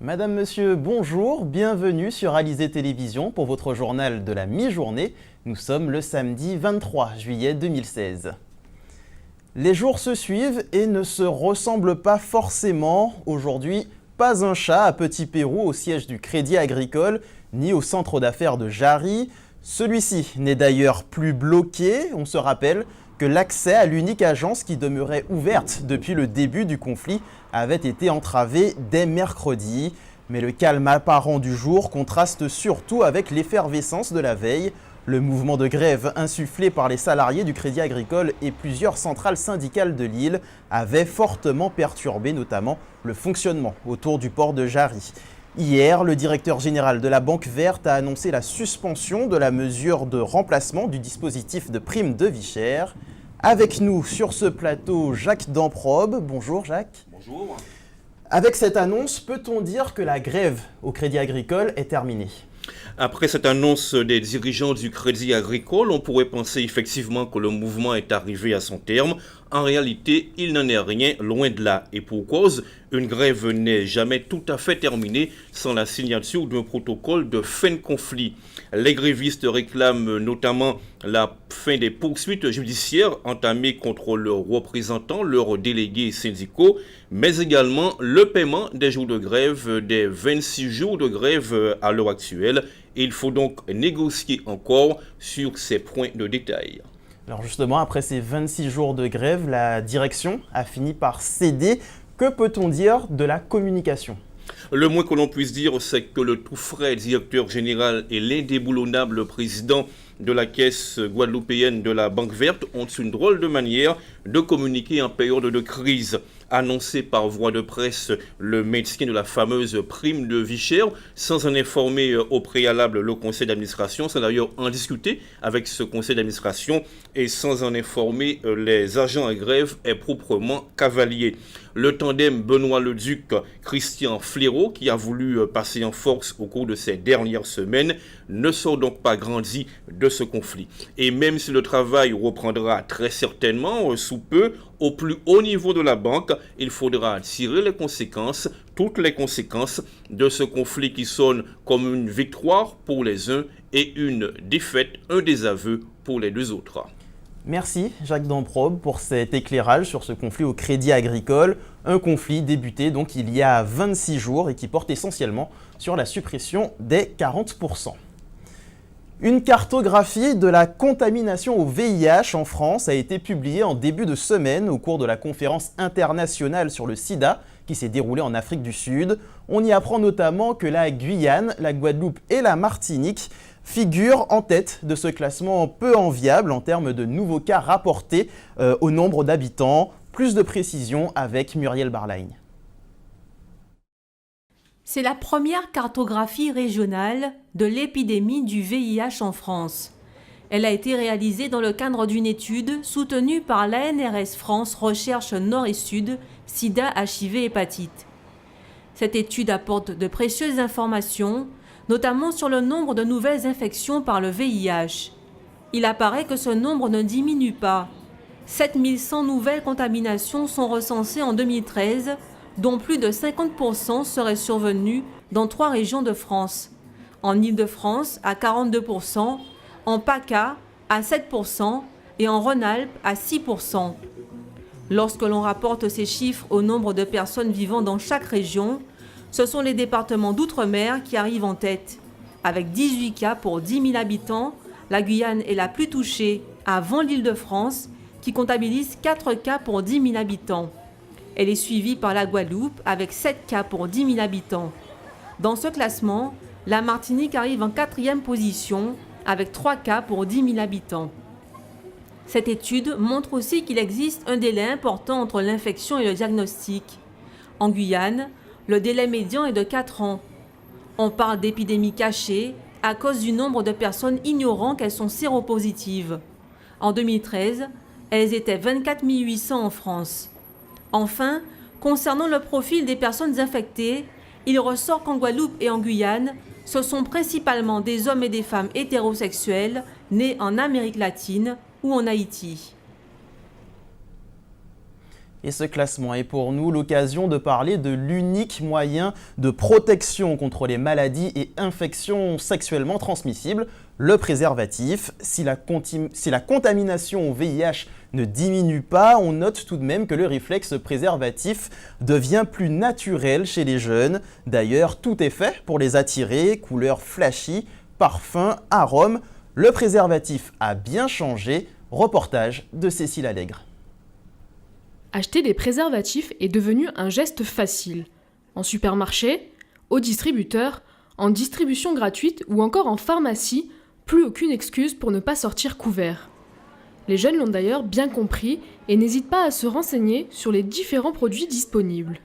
Madame, Monsieur, bonjour, bienvenue sur Alizé Télévision pour votre journal de la mi-journée. Nous sommes le samedi 23 juillet 2016. Les jours se suivent et ne se ressemblent pas forcément. Aujourd'hui, pas un chat à Petit Pérou au siège du Crédit Agricole, ni au centre d'affaires de Jarry. Celui-ci n'est d'ailleurs plus bloqué. On se rappelle que l'accès à l'unique agence qui demeurait ouverte depuis le début du conflit avait été entravé dès mercredi. Mais le calme apparent du jour contraste surtout avec l'effervescence de la veille. Le mouvement de grève insufflé par les salariés du Crédit Agricole et plusieurs centrales syndicales de l'île avait fortement perturbé notamment le fonctionnement autour du port de Jarry. Hier, le directeur général de la Banque Verte a annoncé la suspension de la mesure de remplacement du dispositif de prime de vie chère. Avec nous sur ce plateau, Jacques Damprobe. Bonjour Jacques. Bonjour. Avec cette annonce, peut-on dire que la grève au Crédit Agricole est terminée ? Après cette annonce des dirigeants du Crédit Agricole, on pourrait penser effectivement que le mouvement est arrivé à son terme. En réalité, il n'en est rien, loin de là. Et pour cause, une grève n'est jamais tout à fait terminée sans la signature d'un protocole de fin de conflit. Les grévistes réclament notamment la fin des poursuites judiciaires entamées contre leurs représentants, leurs délégués syndicaux, mais également le paiement des jours de grève, des 26 jours de grève à l'heure actuelle. Il faut donc négocier encore sur ces points de détail. Alors justement, après ces 26 jours de grève, la direction a fini par céder. Que peut-on dire de la communication ? Le moins que l'on puisse dire, c'est que le tout frais directeur général et l'indéboulonnable président de la caisse guadeloupéenne de la Banque Verte ont une drôle de manière de communiquer en période de crise. Annoncé par voie de presse le maintien de la fameuse prime de vie chère, sans en informer au préalable le conseil d'administration, sans d'ailleurs en discuter avec ce conseil d'administration et sans en informer les agents en grève est proprement cavalier. Le tandem Benoît Leduc-Christian Fléraud, qui a voulu passer en force au cours de ces dernières semaines, ne sort donc pas grandi de ce conflit. Et même si le travail reprendra très certainement sous peu, au plus haut niveau de la banque, il faudra tirer les conséquences, toutes les conséquences de ce conflit qui sonne comme une victoire pour les uns et une défaite, un désaveu pour les deux autres. Merci Jacques Damprobe pour cet éclairage sur ce conflit au Crédit Agricole. Un conflit débuté donc il y a 26 jours et qui porte essentiellement sur la suppression des 40%. Une cartographie de la contamination au VIH en France a été publiée en début de semaine au cours de la conférence internationale sur le sida qui s'est déroulée en Afrique du Sud. On y apprend notamment que la Guyane, la Guadeloupe et la Martinique figurent en tête de ce classement peu enviable en termes de nouveaux cas rapportés au nombre d'habitants. Plus de précisions avec Muriel Barlagne. C'est la première cartographie régionale de l'épidémie du VIH en France. Elle a été réalisée dans le cadre d'une étude soutenue par l'ANRS France Recherche Nord et Sud, Sida, HIV, Hépatite. Cette étude apporte de précieuses informations, notamment sur le nombre de nouvelles infections par le VIH. Il apparaît que ce nombre ne diminue pas. 7100 nouvelles contaminations sont recensées en 2013, dont plus de 50% seraient survenus dans 3 régions de France. En Île-de-France à 42%, en PACA à 7% et en Rhône-Alpes à 6%. Lorsque l'on rapporte ces chiffres au nombre de personnes vivant dans chaque région, ce sont les départements d'outre-mer qui arrivent en tête. Avec 18 cas pour 10 000 habitants, la Guyane est la plus touchée avant l'Île-de-France, qui comptabilise 4 cas pour 10 000 habitants. Elle est suivie par la Guadeloupe avec 7 cas pour 10 000 habitants. Dans ce classement, la Martinique arrive en 4e position avec 3 cas pour 10 000 habitants. Cette étude montre aussi qu'il existe un délai important entre l'infection et le diagnostic. En Guyane, le délai médian est de 4 ans. On parle d'épidémie cachée à cause du nombre de personnes ignorant qu'elles sont séropositives. En 2013, elles étaient 24 800 en France. Enfin, concernant le profil des personnes infectées, il ressort qu'en Guadeloupe et en Guyane, ce sont principalement des hommes et des femmes hétérosexuels nés en Amérique latine ou en Haïti. Et ce classement est pour nous l'occasion de parler de l'unique moyen de protection contre les maladies et infections sexuellement transmissibles, le préservatif. Si la contamination au VIH ne diminue pas, on note tout de même que le réflexe préservatif devient plus naturel chez les jeunes. D'ailleurs, tout est fait pour les attirer, couleurs flashy, parfums, arômes. Le préservatif a bien changé. Reportage de Cécile Allègre. Acheter des préservatifs est devenu un geste facile. En supermarché, au distributeur, en distribution gratuite ou encore en pharmacie, plus aucune excuse pour ne pas sortir couvert. Les jeunes l'ont d'ailleurs bien compris et n'hésitent pas à se renseigner sur les différents produits disponibles.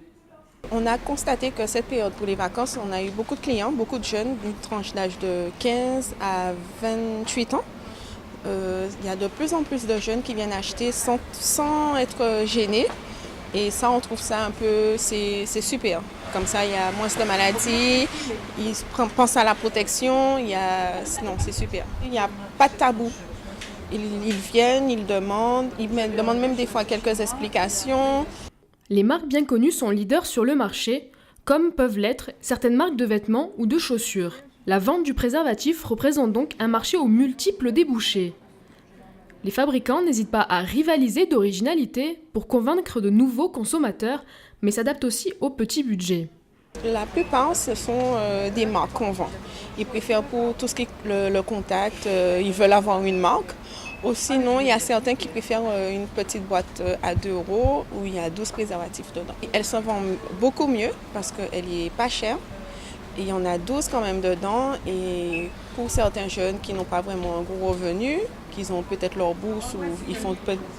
On a constaté que cette période pour les vacances, on a eu beaucoup de clients, beaucoup de jeunes, d'une tranche d'âge de 15 à 28 ans. Il y a de plus en plus de jeunes qui viennent acheter sans être gênés. Et ça, on trouve ça un peu, c'est super. Comme ça, il y a moins de maladies, ils pensent à la protection, non, c'est super. Il n'y a pas de tabou. Ils viennent, ils demandent même des fois quelques explications. Les marques bien connues sont leaders sur le marché, comme peuvent l'être certaines marques de vêtements ou de chaussures. La vente du préservatif représente donc un marché aux multiples débouchés. Les fabricants n'hésitent pas à rivaliser d'originalité pour convaincre de nouveaux consommateurs, mais s'adaptent aussi au petit budget. La plupart, ce sont des marques qu'on vend. Ils préfèrent pour tout ce qui est le contact, ils veulent avoir une marque. Ou sinon, il y a certains qui préfèrent une petite boîte à 2 € où il y a 12 préservatifs dedans. Elle se vend beaucoup mieux parce qu'elle n'est pas chère. Il y en a 12 quand même dedans et pour certains jeunes qui n'ont pas vraiment un gros revenu, qui ont peut-être leur bourse ou ils font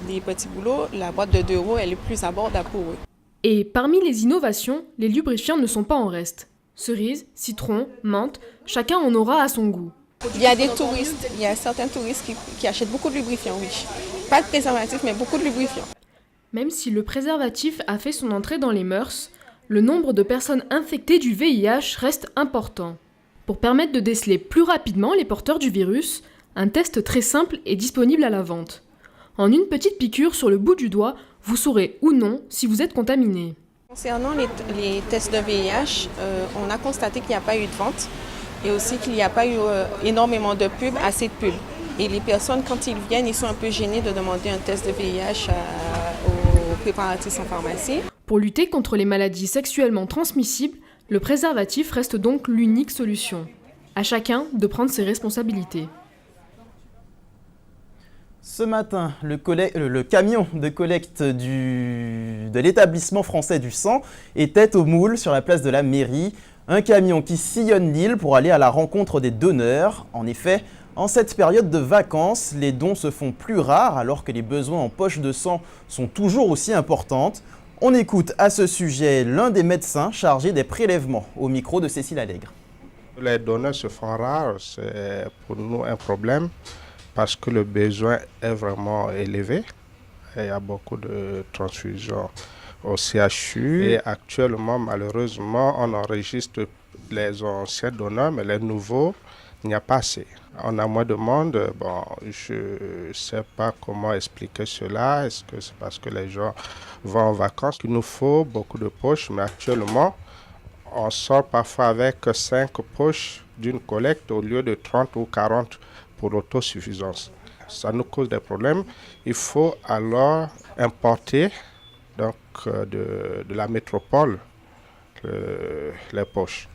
des petits boulots, la boîte de 2 € elle est plus abordable pour eux. Et parmi les innovations, les lubrifiants ne sont pas en reste. Cerises, citron, menthe, chacun en aura à son goût. Il y a des touristes, il y a certains touristes qui achètent beaucoup de lubrifiants, oui. Pas de préservatif, mais beaucoup de lubrifiants. Même si le préservatif a fait son entrée dans les mœurs, le nombre de personnes infectées du VIH reste important. Pour permettre de déceler plus rapidement les porteurs du virus, un test très simple est disponible à la vente. En une petite piqûre sur le bout du doigt, vous saurez ou non si vous êtes contaminé. Concernant les tests de VIH, on a constaté qu'il n'y a pas eu de vente et aussi qu'il n'y a pas eu énormément de pubs, assez de pubs. Et les personnes, quand ils viennent, ils sont un peu gênés de demander un test de VIH aux préparatrices en pharmacie. Pour lutter contre les maladies sexuellement transmissibles, le préservatif reste donc l'unique solution. À chacun de prendre ses responsabilités. Ce matin, le camion de collecte de l'établissement français du sang était au moule sur la place de la mairie. Un camion qui sillonne l'île pour aller à la rencontre des donneurs. En effet, en cette période de vacances, les dons se font plus rares alors que les besoins en poche de sang sont toujours aussi importants. On écoute à ce sujet l'un des médecins chargés des prélèvements au micro de Cécile Allègre. Les donneurs se font rares, c'est pour nous un problème parce que le besoin est vraiment élevé. Il y a beaucoup de transfusions au CHU et actuellement, malheureusement, on enregistre les anciens donneurs, mais les nouveaux, il n'y a pas assez. On a moins de monde. Bon, je ne sais pas comment expliquer cela. Est-ce que c'est parce que les gens vont en vacances? Il nous faut beaucoup de poches, mais actuellement, on sort parfois avec 5 poches d'une collecte au lieu de 30 ou 40 pour l'autosuffisance. Ça nous cause des problèmes. Il faut alors importer donc, de la métropole les poches.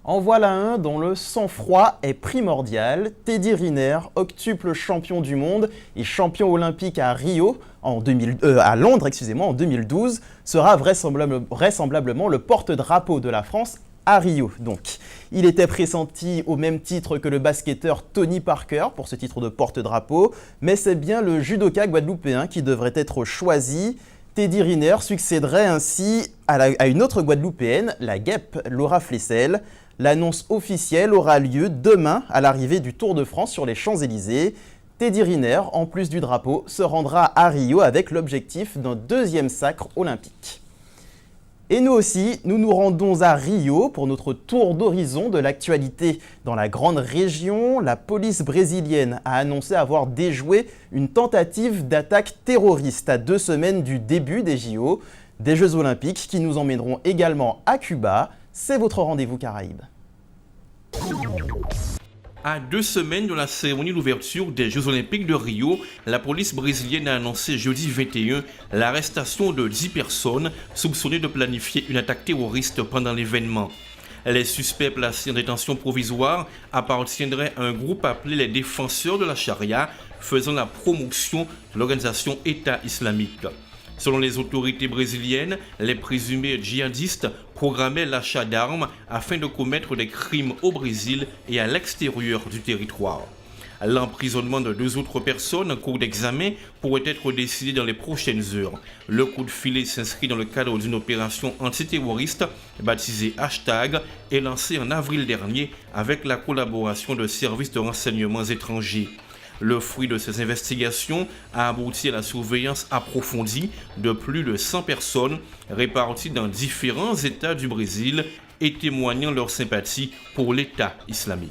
En voilà un dont le sang-froid est primordial. Teddy Riner, octuple champion du monde et champion olympique à Londres en 2012, sera vraisemblablement le porte-drapeau de la France à Rio. Donc, il était pressenti au même titre que le basketteur Tony Parker pour ce titre de porte-drapeau, mais c'est bien le judoka guadeloupéen qui devrait être choisi. Teddy Riner succéderait ainsi à une autre guadeloupéenne, la guêpe Laura Flessel. L'annonce officielle aura lieu demain à l'arrivée du Tour de France sur les Champs-Élysées. Teddy Riner, en plus du drapeau, se rendra à Rio avec l'objectif d'un 2e sacre olympique. Et nous aussi, nous nous rendons à Rio pour notre tour d'horizon de l'actualité. Dans la grande région, la police brésilienne a annoncé avoir déjoué une tentative d'attaque terroriste à 2 semaines du début des JO, des Jeux Olympiques qui nous emmèneront également à Cuba. C'est votre rendez-vous Caraïbes. À 2 semaines de la cérémonie d'ouverture des Jeux Olympiques de Rio, la police brésilienne a annoncé jeudi 21 l'arrestation de 10 personnes soupçonnées de planifier une attaque terroriste pendant l'événement. Les suspects placés en détention provisoire appartiendraient à un groupe appelé les Défenseurs de la Charia, faisant la promotion de l'organisation État islamique. Selon les autorités brésiliennes, les présumés djihadistes programmaient l'achat d'armes afin de commettre des crimes au Brésil et à l'extérieur du territoire. L'emprisonnement de 2 autres personnes en cours d'examen pourrait être décidé dans les prochaines heures. Le coup de filet s'inscrit dans le cadre d'une opération antiterroriste baptisée Hashtag et lancée en avril dernier avec la collaboration de services de renseignements étrangers. Le fruit de ces investigations a abouti à la surveillance approfondie de plus de 100 personnes réparties dans différents États du Brésil et témoignant leur sympathie pour l'État islamique.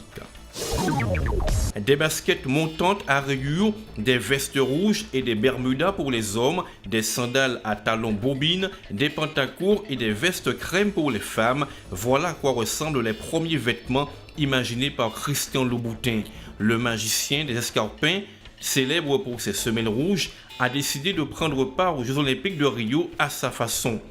Des baskets montantes à rayures, des vestes rouges et des bermudas pour les hommes, des sandales à talons bobines, des pantacourts et des vestes crème pour les femmes, voilà à quoi ressemblent les premiers vêtements imaginés par Christian Louboutin. Le magicien des escarpins, célèbre pour ses semelles rouges, a décidé de prendre part aux Jeux Olympiques de Rio à sa façon.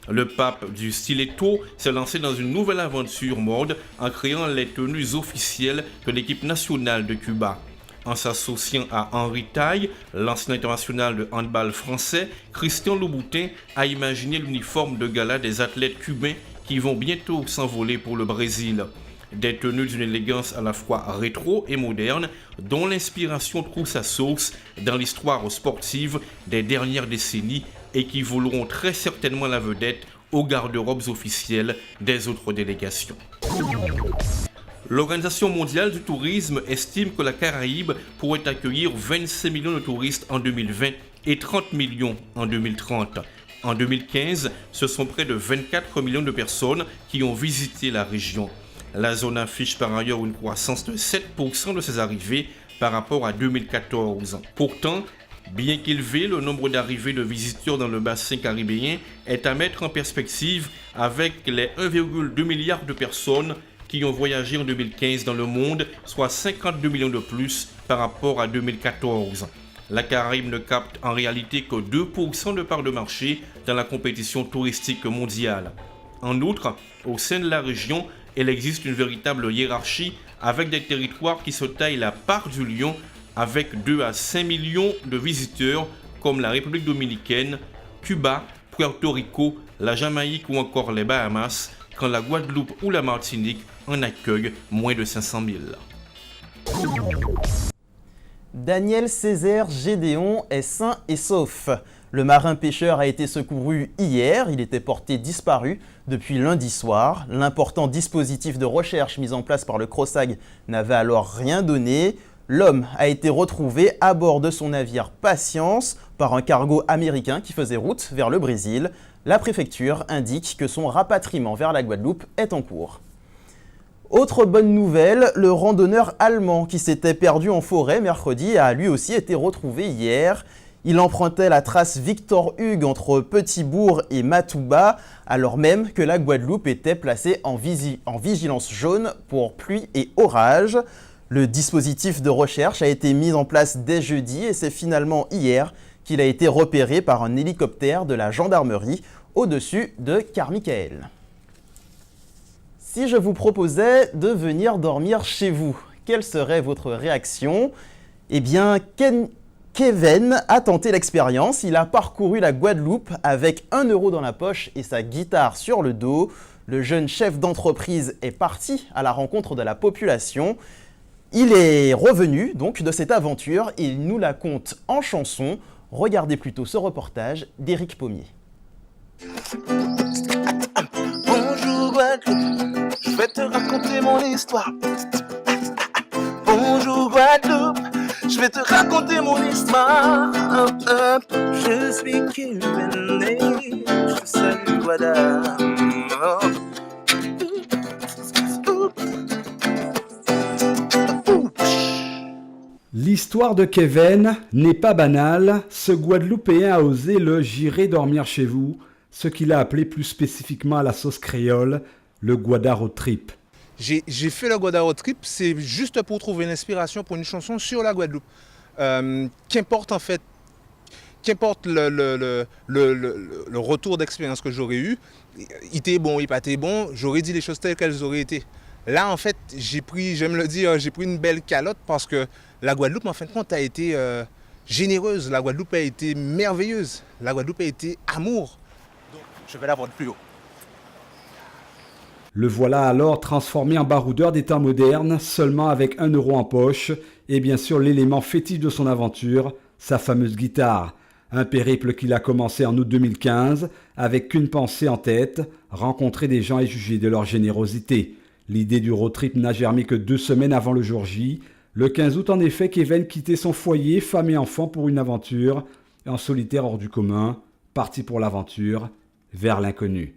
Le pape du stiletto s'est lancé dans une nouvelle aventure mode en créant les tenues officielles de l'équipe nationale de Cuba. En s'associant à Henri Taille, l'ancien international de handball français, Christian Louboutin a imaginé l'uniforme de gala des athlètes cubains qui vont bientôt s'envoler pour le Brésil. Des tenues d'une élégance à la fois rétro et moderne, dont l'inspiration trouve sa source dans l'histoire sportive des dernières décennies et qui voleront très certainement la vedette aux garde-robes officielles des autres délégations. L'Organisation mondiale du tourisme estime que la Caraïbe pourrait accueillir 25 millions de touristes en 2020 et 30 millions en 2030. En 2015, ce sont près de 24 millions de personnes qui ont visité la région. La zone affiche par ailleurs une croissance de 7% de ses arrivées par rapport à 2014. Pourtant, bien qu'élevé, le nombre d'arrivées de visiteurs dans le bassin caribéen est à mettre en perspective avec les 1,2 milliard de personnes qui ont voyagé en 2015 dans le monde, soit 52 millions de plus par rapport à 2014. La Caraïbe ne capte en réalité que 2% de part de marché dans la compétition touristique mondiale. En outre, au sein de la région, il existe une véritable hiérarchie avec des territoires qui se taillent la part du lion avec 2 à 5 millions de visiteurs comme la République dominicaine, Cuba, Puerto Rico, la Jamaïque ou encore les Bahamas, quand la Guadeloupe ou la Martinique en accueillent moins de 500 000. Daniel Césaire Gédéon est sain et sauf. Le marin-pêcheur a été secouru hier, il était porté disparu depuis lundi soir. L'important dispositif de recherche mis en place par le CROSAG n'avait alors rien donné. L'homme a été retrouvé à bord de son navire Patience par un cargo américain qui faisait route vers le Brésil. La préfecture indique que son rapatriement vers la Guadeloupe est en cours. Autre bonne nouvelle, le randonneur allemand qui s'était perdu en forêt mercredi a lui aussi été retrouvé hier. Il empruntait la trace Victor Hugues entre Petit-Bourg et Matouba, alors même que la Guadeloupe était placée en vigilance jaune pour pluie et orage. Le dispositif de recherche a été mis en place dès jeudi et c'est finalement hier qu'il a été repéré par un hélicoptère de la gendarmerie au-dessus de Carmichael. Si je vous proposais de venir dormir chez vous, quelle serait votre réaction ? Eh bien, Kevin a tenté l'expérience. Il a parcouru la Guadeloupe avec 1 euro dans la poche et sa guitare sur le dos. Le jeune chef d'entreprise est parti à la rencontre de la population. Il est revenu donc de cette aventure et il nous la conte en chanson. Regardez plutôt ce reportage d'Éric Pommier. Bonjour Guadeloupe, je vais te raconter mon histoire. Bonjour Guadeloupe, je vais te raconter mon histoire. Je suis Kevin et je salue Guadeloupe. Guada. L'histoire de Kevin n'est pas banale. Ce Guadeloupéen a osé le « j'irai dormir chez vous », ce qu'il a appelé plus spécifiquement à la sauce créole, le Guada Road Trip. J'ai fait le Guada Road Trip, c'est juste pour trouver l'inspiration pour une chanson sur la Guadeloupe. Qu'importe en fait, qu'importe le retour d'expérience que j'aurais eu, il était bon, il pas été bon, j'aurais dit les choses telles qu'elles auraient été. Là en fait, j'aime le dire, j'ai pris une belle calotte parce que la Guadeloupe en fin de compte a été généreuse, la Guadeloupe a été merveilleuse, la Guadeloupe a été amour. Donc je vais la voir de plus haut. Le voilà alors transformé en baroudeur des temps modernes, seulement avec 1 euro en poche, et bien sûr l'élément fétiche de son aventure, sa fameuse guitare. Un périple qu'il a commencé en août 2015, avec qu'une pensée en tête, rencontrer des gens et juger de leur générosité. L'idée du road trip n'a germé que 2 semaines avant le jour J. Le 15 août en effet, Kevin quittait son foyer, femme et enfant pour une aventure, en solitaire hors du commun, parti pour l'aventure, vers l'inconnu.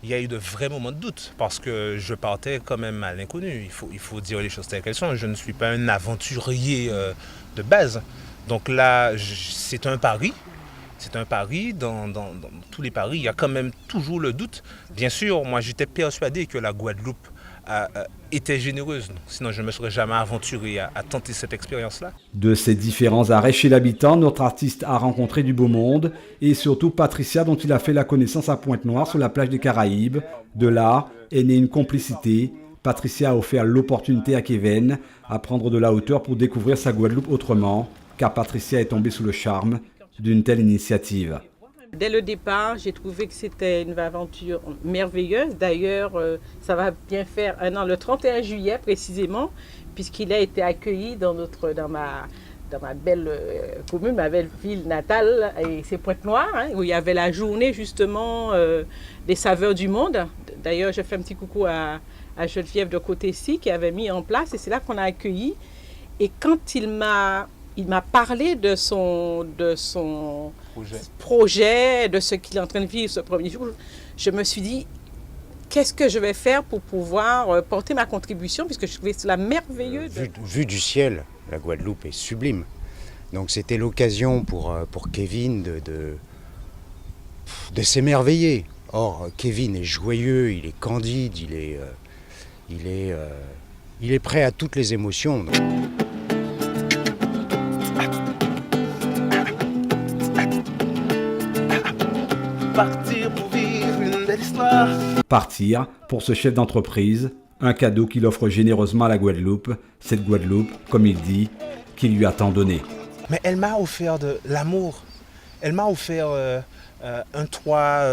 Il y a eu de vrais moments de doute parce que je partais quand même à l'inconnu. Il faut dire les choses telles qu'elles sont. Je ne suis pas un aventurier de base. Donc là, c'est un pari. C'est un pari. Dans tous les paris, il y a quand même toujours le doute. Bien sûr, moi j'étais persuadé que la Guadeloupe était généreuse. Sinon, je ne me serais jamais aventuré à tenter cette expérience-là. De ces différents arrêts chez l'habitant, notre artiste a rencontré du beau monde et surtout Patricia dont il a fait la connaissance à Pointe-Noire sur la plage des Caraïbes. De là est née une complicité. Patricia a offert l'opportunité à Kevin à prendre de la hauteur pour découvrir sa Guadeloupe autrement, car Patricia est tombée sous le charme d'une telle initiative. Dès le départ, j'ai trouvé que c'était une aventure merveilleuse. D'ailleurs, ça va bien faire 1 an, le 31 juillet précisément, puisqu'il a été accueilli dans ma belle commune, ma belle ville natale, et c'est Pointe-Noire, hein, où il y avait la journée justement des saveurs du monde. D'ailleurs, j'ai fait un petit coucou à Geneviève de Côté-ci qui avait mis en place, et c'est là qu'on a accueilli. Et quand il m'a parlé de son projet, de ce qu'il est en train de vivre ce premier jour, je me suis dit, qu'est-ce que je vais faire pour pouvoir porter ma contribution, puisque je trouvais cela merveilleux. Vue du ciel, la Guadeloupe est sublime. Donc c'était l'occasion pour Kevin de s'émerveiller. Or, Kevin est joyeux, il est candide, il est prêt à toutes les émotions. Partir pour vivre une belle histoire. Partir, pour ce chef d'entreprise, un cadeau qu'il offre généreusement à la Guadeloupe, cette Guadeloupe, comme il dit, qui lui a tant donné. Mais elle m'a offert de l'amour. Elle m'a offert un toit,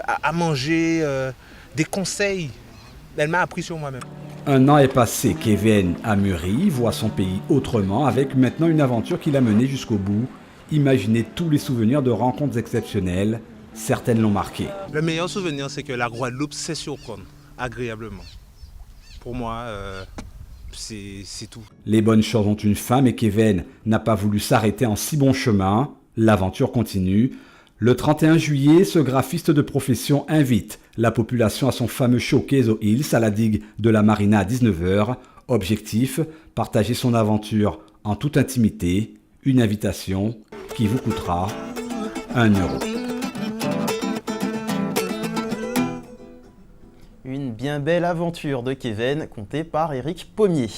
à manger, des conseils. Elle m'a appris sur moi-même. 1 an est passé, Kevin a mûri, voit son pays autrement, avec maintenant une aventure qu'il a menée jusqu'au bout. Imaginez tous les souvenirs de rencontres exceptionnelles. Certaines l'ont marqué. Le meilleur souvenir, c'est que la Guadeloupe sait surprendre agréablement. Pour moi, c'est tout. Les bonnes choses ont une fin, mais Kevin n'a pas voulu s'arrêter en si bon chemin. L'aventure continue. Le 31 juillet, ce graphiste de profession invite la population à son fameux showcase aux Hills, à la digue de la Marina à 19h. Objectif, partager son aventure en toute intimité. Une invitation qui vous coûtera 1 euro. Une bien belle aventure de Kevin, contée par Éric Pommier.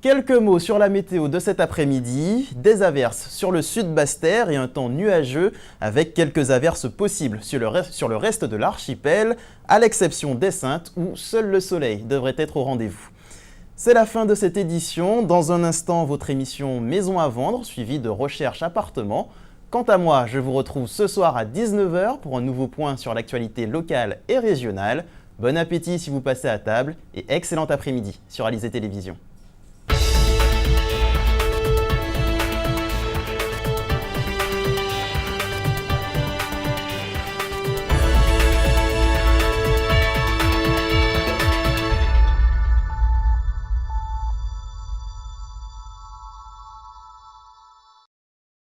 Quelques mots sur la météo de cet après-midi. Des averses sur le sud Basse-Terre et un temps nuageux avec quelques averses possibles sur le reste de l'archipel, à l'exception des Saintes où seul le soleil devrait être au rendez-vous. C'est la fin de cette édition. Dans un instant, votre émission Maison à vendre, suivie de Recherche appartement. Quant à moi, je vous retrouve ce soir à 19h pour un nouveau point sur l'actualité locale et régionale. Bon appétit si vous passez à table et excellent après-midi sur Alizé Télévision.